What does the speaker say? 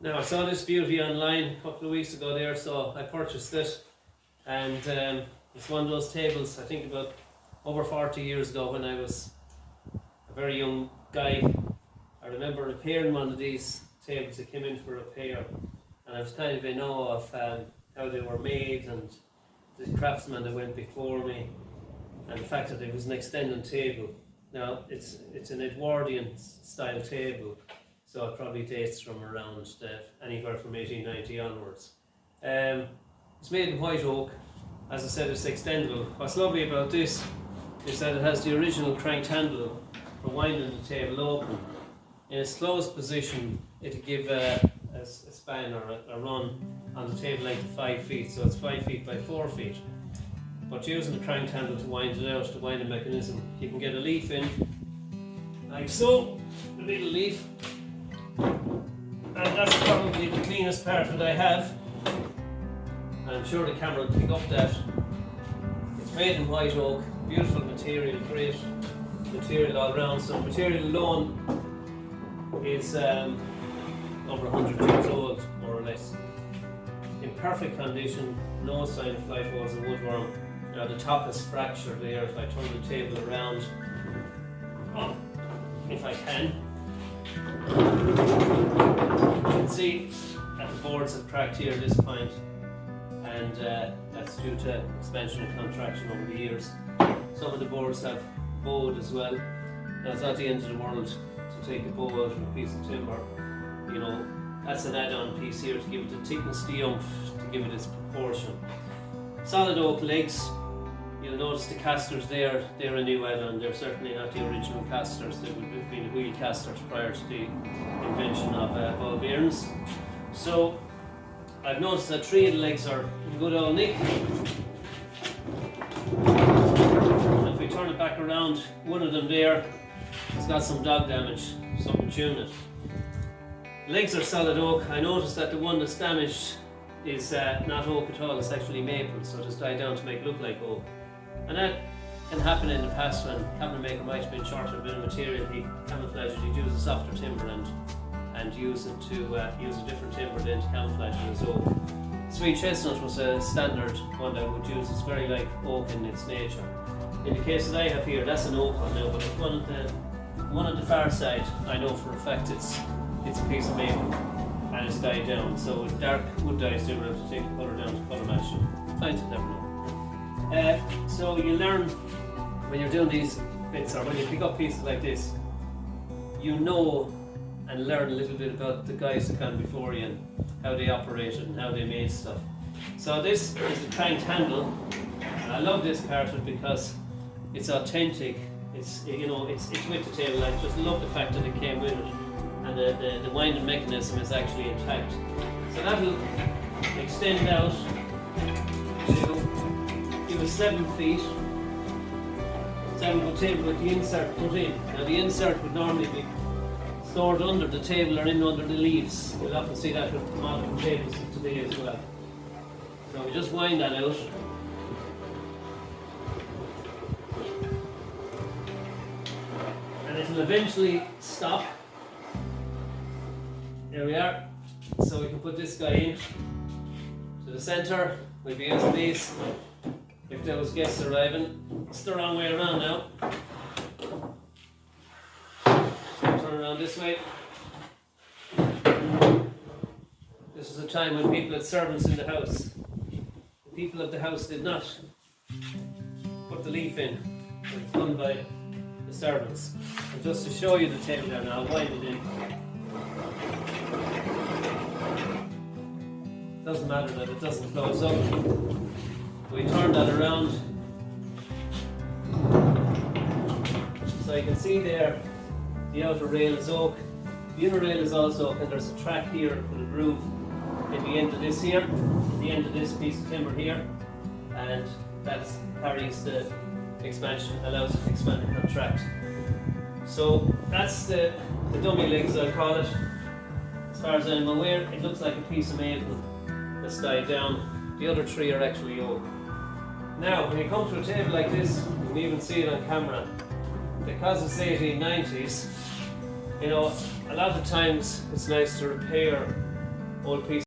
Now I saw this beauty online a couple of weeks ago there, so I purchased it, and it's one of those tables, I think about over 40 years ago when I was a very young guy. I remember repairing one of these tables that came in for repair, and I was kind of in awe of how they were made and the craftsman that went before me, and the fact that it was an extending table. Now it's an Edwardian style table, so it probably dates from around anywhere from 1890 onwards. It's made in white oak. As I said, it's extendable. What's lovely about this is that it has the original cranked handle for winding the table open. In its closed position, it'll give a span or a run on the table length of 5 feet, so it's 5 feet by 4 feet. But using the cranked handle to wind it out, the winding mechanism, you can get a leaf in, like so, a little leaf, and that's probably the cleanest part that I have. And I'm sure the camera will pick up that. It's made in white oak, beautiful material, great material all around. So the material alone is over 100 years old, more or less. In perfect condition, no sign of fly falls and woodworm. Now the top is fractured there. If I turn the table around, if I can, you can see that the boards have cracked here at this point, and that's due to expansion and contraction over the years. Some of the boards have bowed as well. Now it's not the end of the world to take a bow out of a piece of timber. You know, that's an add-on piece here to give it the thickness, the oomph, to give it its proportion. Solid oak legs. You'll notice the casters there, they're a new add-on. They're certainly not the original casters. They would have been wheel casters prior to the invention of ball bearings. So I've noticed that 3 of the legs are in good old nick. And if we turn it back around, one of them there has got some dog damage, something tuned it. Legs are solid oak. I noticed that the one that's damaged is not oak at all, it's actually maple, so it's died down to make it look like oak. And that can happen in the past when cabinet maker might have been short of a bit of material. He camouflaged it, he'd use a softer timber and use it to use a different timber then to camouflage it as oak. Sweet chestnut was a standard one that I would use. It's very like oak in its nature. In the case that I have here, that's an oak one now, but it's one on the far side, I know for a fact it's a piece of maple and it's dyed down. So with dark wood dyes, they will have to take the colour down to colour match them. Scientists never know. So you learn when you're doing these bits, or when you pick up pieces like this, you know and learn a little bit about the guys that come before you and how they operated and how they made stuff. So this is the cranked handle, and I love this part of it because it's authentic. It's with the table. I just love the fact that it came with it, and the winding mechanism is actually intact. So that'll extend out to give us 7 feet. 7-foot table with the insert put in. Now the insert would normally be stored under the table or in under the leaves. You'll often see that with modern tables today as well. So we just wind that out. And it'll eventually stop. There we are. So we can put this guy in to the centre. We'll be using these if there was guests arriving. It's the wrong way around now. Turn around this way. This was a time when people had servants in the house. The people of the house did not put the leaf in. It was done by the servants. And just to show you the table there now, I'll wind it in. Doesn't matter that it doesn't close up. We turn that around. So you can see there, the outer rail is oak. The inner rail is also oak, and there's a track here with a groove in the end of this here, the end of this piece of timber here, and that carries the expansion, allows it to expand and contract. So that's the dummy legs, I'll call it. As far as I'm aware, it looks like a piece of maple that's died down. The other 3 are actually oak. Now, when you come to a table like this, you can even see it on camera. Because it's 1890s, you know, a lot of times it's nice to repair old piece